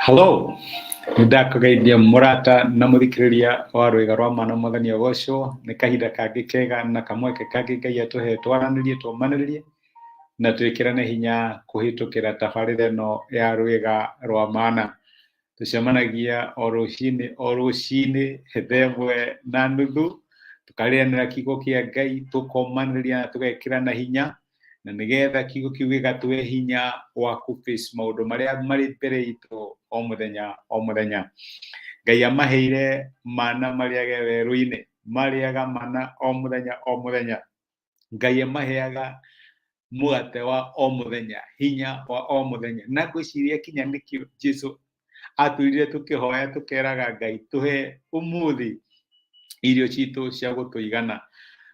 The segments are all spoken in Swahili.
Hello, nindakũgeithia mũrata na mũthikĩrĩria wa rwĩga rwa mana mwathani agocwo. Nĩ kahinda kangĩ kega na kamweke kangĩ Ngai atũhe twaranĩrie tũmanĩrĩrie na twĩkĩrane hinya kũhĩtũkĩra tabarĩra ĩno ya rwĩga rwa mana. Tũcemanagia o rũcinĩ thaa ĩmwe na nuthu, tũkarĩanĩra kiugo kĩa Ngai, tũkomanĩrĩria na tũgekĩrana hinya, na nĩgetha kiugo kĩu gĩgatũhe hinya wa face maũndũ marĩa marĩ mbere itũ o mũthenya o mũthenya. Ngai amaheire mana marĩage werũ-inĩ, marĩaga mana o mũthenya o mũthenya. Ngai amaheaga mũgate wa o mũthenya, hinya wa o mũthenya. Na ngwĩciria kinya nĩkĩo Jesũ atwĩrire tũkĩhoya tũkeraga Ngai tũhe ũmũthĩ irio citũ cia gũtũigana.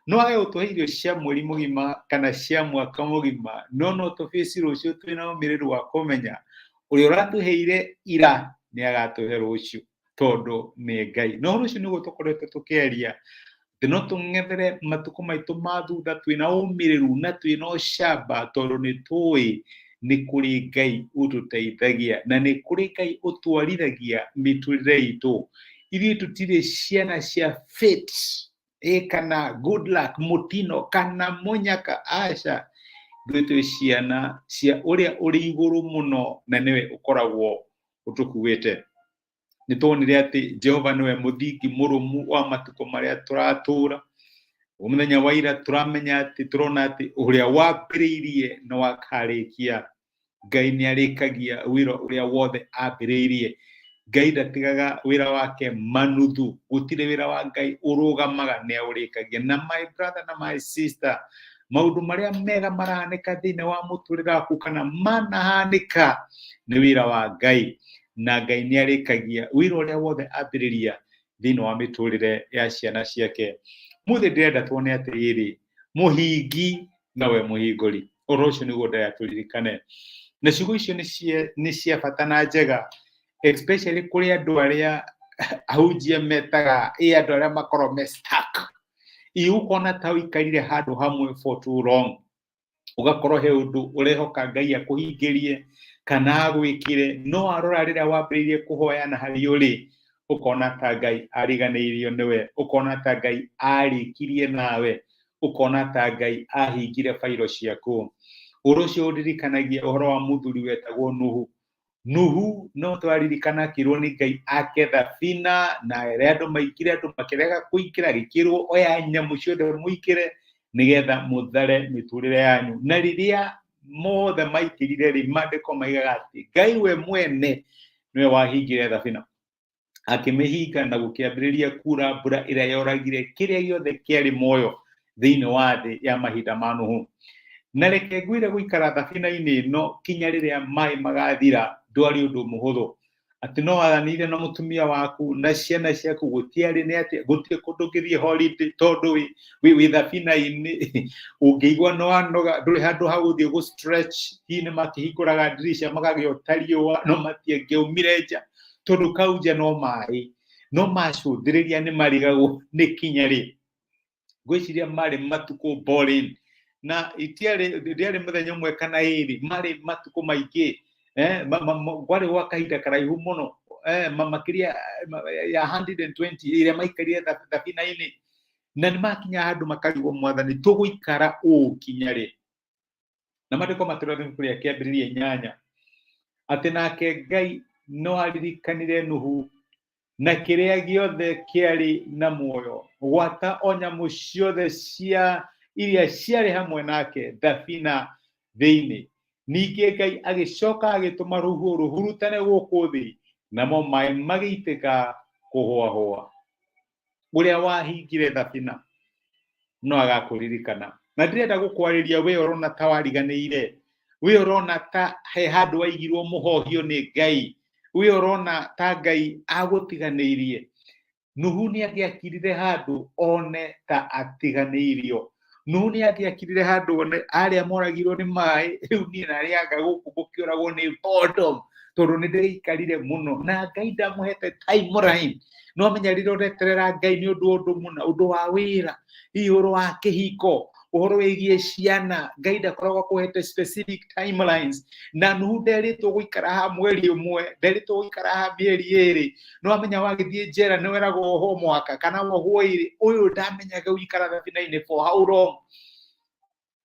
No age gũtũhe irio cia mweri mũgima kana cia mwaka mũgima, no tũ face rũciũ twĩna ũmĩrĩru wa kũmenya ũrĩa ũratũheire ira nĩ agatũhe rũciũ, tondũ nĩ Ngai. No rũciũ nĩguo tũkoretwo tũkĩaria, no tũng'ethere matukũ maitũ ma thutha twĩna ũmĩrĩru na twĩna ũcamba, tondũ nĩ tũĩ nĩ kũrĩ Ngai ũtũteithagia na nĩ kũrĩ Ngai ũtwarithagia mĩtũrĩre itũ. Ithuĩ tũtirĩ ciana cia fate kana good luck, mũtino kana mũnyaka, aca. Ithuĩ twĩ ciana cia ũrĩa ũrĩ igũrũ mũno na nĩwe ũkoragwo ũtũkuĩte. Nĩ tuonire atĩ Jehova nĩwe mũthingi mũrũmu wa matukũ marĩa tũratũra. Mũthenya wa ira turona atĩ ũrĩa wambĩrĩirie no akarĩkia. Ngai nĩ arĩkagia wĩra ũrĩa wothe ambĩrĩirie. Ngai ndatigaga wĩra wake manuthu. Gũtirĩ wĩra wa Ngai ũrũgamaga, nĩ aũrĩkagia. Na my brother na my sister, maũndũ marĩa mega marahanĩka thĩinĩ wa mũtũrĩre waku kana manahanĩka nĩ wĩra wa Ngai, na Ngai nĩ arĩkagia wĩra ũrĩa wothe ambĩrĩria thĩinĩ wa mĩtũrĩre ya ciana ciake. Mũthĩ ndĩrenda tuone atĩrĩrĩ, mũhingi nawe mũhingũri. Ũhoro ũcio nĩguo ndĩrenda tũririkane, na ciugo icio nĩ cia bata na njega, especially kũrĩ andũ arĩa ahunjia metaga andũ arĩa makorwo me stuck. Ũkona ta ũikarire handũ hamwe for too long, ũgakorwo he ũndũ ũrehoka Ngai akũhingĩrie kana agwĩkĩre, no warora rĩrĩa wambĩrĩirie kũhoya na harĩa ũrĩ, ũkona ta Ngai ariganĩirio nĩwe, ũkona ta Ngai arĩkirie nawe, ũkona ta Ngai ahingire bairo ciaku. Ũhoro ũcio ũririkanagia ũhoro wa mũthuri wetagwo Nuhu. Nuhu no twaririkana akĩrwo nĩ Ngai ake thabina, na andũ maingĩre, andũ makĩrega kũingĩra, agĩkĩrwo oya nyamũ ciothe mũingĩre nĩgetha mũthare mĩtũrĩre yanyu. Na rĩrĩa mothe maingĩrire rĩ, maandĩko maigaga atĩ Ngai we mwene nĩwe wahingire thabina, akĩmĩhinga na gũkĩambĩrĩria kuura mbura ĩrĩa yoragire kĩrĩa gĩothe kĩarĩ muoyo thĩinĩ wa thĩ ya mahinda ma Nuhu. Na reke ngwĩre gũikara thabina-inĩ ĩno kinya rĩrĩa maĩ magathira ndwarĩ ũndũ mũhũthũ. Atĩ no wathanire na mũtumia waku na ciana ciaku, gũtiarĩ nĩ atĩ gũtirĩ kũndũ ũngĩthiĩ holiday, tondũ wĩ thabina-inĩ, ũngĩigua nĩ wanoga, ndũrĩ handũ ha gũthiĩ gũ stretch. Hihi nĩ makĩhingũraga ndirica magagĩota riũa, no matiangĩaumire nja, tondũ kau nja no maĩ, no macũthĩrĩria nĩ marigagwo nĩ kinya rĩ. Ngwĩciria marĩ matukũ boring, na ndiarĩ mũthenya ũmwe kana ĩrĩ, marĩ matukũ maingĩ, kwarĩ gwa kahinda karaihu mũno, makĩria ya 120 ĩrĩa maikarire thabina-inĩ, na nĩ makinya handũ makarigwo, Mwathani tũgũikara ũũ kinya rĩ? Na maandĩko matũĩra ibuku rĩa Kĩambĩrĩria 8 atĩ nake Ngai no aririkanire Nuhu na kĩrĩa gĩothe kĩarĩ na muoyo, gwata o nyamũ ciothe iria ciarĩ hamwe nake thabina thĩinĩ. Ningĩ Ngai agĩcoka agĩtũma rũhuho rũhurutane gũkũ thĩ, namo maĩ magĩitĩka kũhũahũa. Ũrĩa wahingire thabina no agakũririkana. Na ndĩrenda gũkwarĩria we ũrona ta wariganĩire, we ũrona ta he handũ waigirwo mũhohio nĩ Ngai, we ũrona ta Ngai agũtiganĩirie. Nuhu nĩ angĩakirire handũ one ta atiganĩirio. Nuhu nĩ angĩakirire handũ one arĩa moragirwo nĩ maĩ, rĩu niĩ na arĩa anga gũkũ mũkĩũragwo nĩ boredom, tondũ nĩ ndĩraikarire mũno. Na Ngai ndamũhete timeline, no amenya rĩrĩa ũreterera Ngai nĩ ũndũ mũna, ũndũ wa wĩra, hihi ũhoro wa kĩhiko, uhoro wigie ciana Ngai ndakoragwo kuhete specific timelines na Nuhu nderitwo guikara ha mweri umwe nderitwo guikara ha mieri iri no amenya wagithie njera ni weragwo ho mwaka kana wo iri uyu ndamenyaga guikara thabina-ini for how long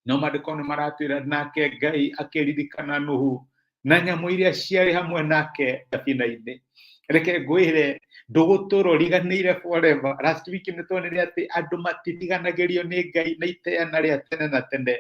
no maandiko ni maratwira nake Ngai akiririkana Nuhu na nyamu iria ciarĩ hamwe nake thabina-ini reke ngwire nduguturo riganire forever. Last week ni tuonire ati andu matiriganagĩrio ni Ngai na iteana ria tene na tene.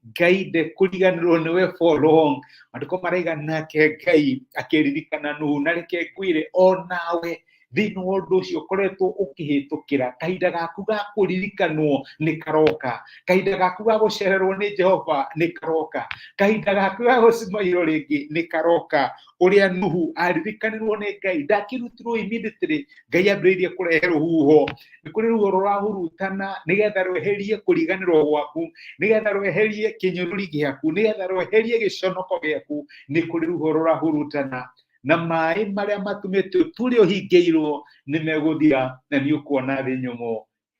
Ngai ndekũriganĩrwo niwe for long. Maandiko maraiga nake Ngai akiririkana Nuhu na reke ngwire onawe thĩinĩ wa ũndũ ũcio ũkoretwo ũkĩhĩtũkĩra kahinda gaku ga kũririkanwo nĩ karoka, kahinda gaku ga gũcererwo nĩ Jehova nĩ karoka, kahinda gaku ga gũcimairwo rĩngĩ nĩ karoka. Ũrĩa Nuhu aririkanĩrwo nĩ Ngai ndakirutirwo immediately, Ngai ambĩrĩirie kũrehe rũhuho. Nĩ kũrĩ rũhuho rũrahurutana nĩgetha rweherie kũriganĩrwo gwaku, nĩgetha rweherie kĩnyũrũri gĩaku, nĩgetha rweherie gĩconoko gĩaku. Nĩ kũrĩ rũhuho rũrahurutana na maĩ marĩa matumĩtwo tũrĩ ũhingĩirwo nĩ megũthira na nĩ ũkuona thĩ nyũmũ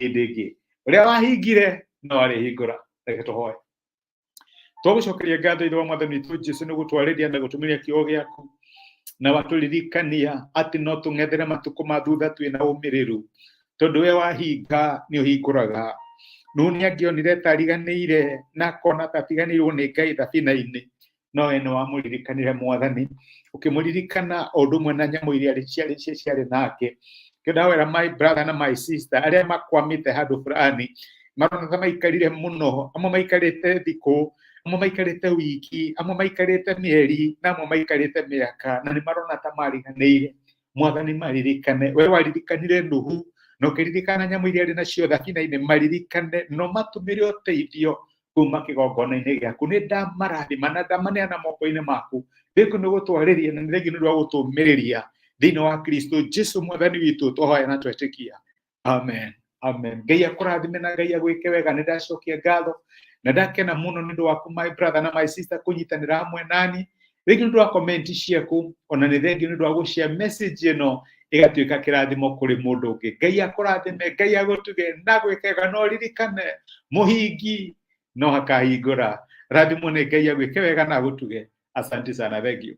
hĩndĩ ĩngĩ. Ũrĩa wahingire no arĩhingũra. Reke tũhoe. Twagũcokeria ngatho ithe wa Mwathani witũ Jesũ nĩ gũtwarĩria na gũtũmĩria kiugo gĩaku na watũririkania atĩ no tũng'ethere matukũ ma thutha twĩna ũmĩrĩru tondũ we wahinga nĩ ũhingũraga. Nuhu nĩ angĩonire ta ariganĩire na akona ta atiganĩirwo nĩ Ngai thabina-inĩ no we nĩ wamũririkanire Mwathani ukimũririkana o ũndũ ũmwe na nyamũ iria ciarĩ nake. Kĩndawĩra my brother na my sister arĩa makwamĩte handũ fulani marona ta maikarire mũno, amwe maikarĩte thikũ, amwe maikarĩte wiki, amwe maikarĩte mĩeri na amwe maikarĩte mĩaka na nĩ marona ta mariganĩire. Mwathani maririkane, we waririkanire Nuhu na ũkĩririkana nyamũ iria arĩ nacio thabina-inĩ, maririkane no matũmĩre ũteithio kuma kĩgongona-inĩ gĩaku. Nĩ ndamarathima na ndamaneana moko-inĩ maku. Thĩkũ nĩ gũtwarĩria na nĩ thengio nĩ ũndũ wa gũtũmĩrĩria thĩinĩ wa Kristo Jesũ Mwathani witũ tũhoya na twetĩkia. Amen. Amen. Ngai akũrathime na Ngai agwĩke wega. Nĩ ndacokia ngatho na ndakena mũno nĩ ũndũ waku my brother na my sister kũnyitanĩra hamwe nani. Thengio nĩ ũndũ wa comment ciaku ona nĩ thengio nĩ ũndũ wa gũshare message ĩno ĩgatuĩka kĩrathimo kũrĩ mũndũ ũngĩ. Ngai akũrathime, Ngai agũtuge na agwĩke wega. No ririkane mũhingi no hakahingũra. Rathimwo nĩ Ngai agwĩke wega na agũtuge. Asante sana, thank you.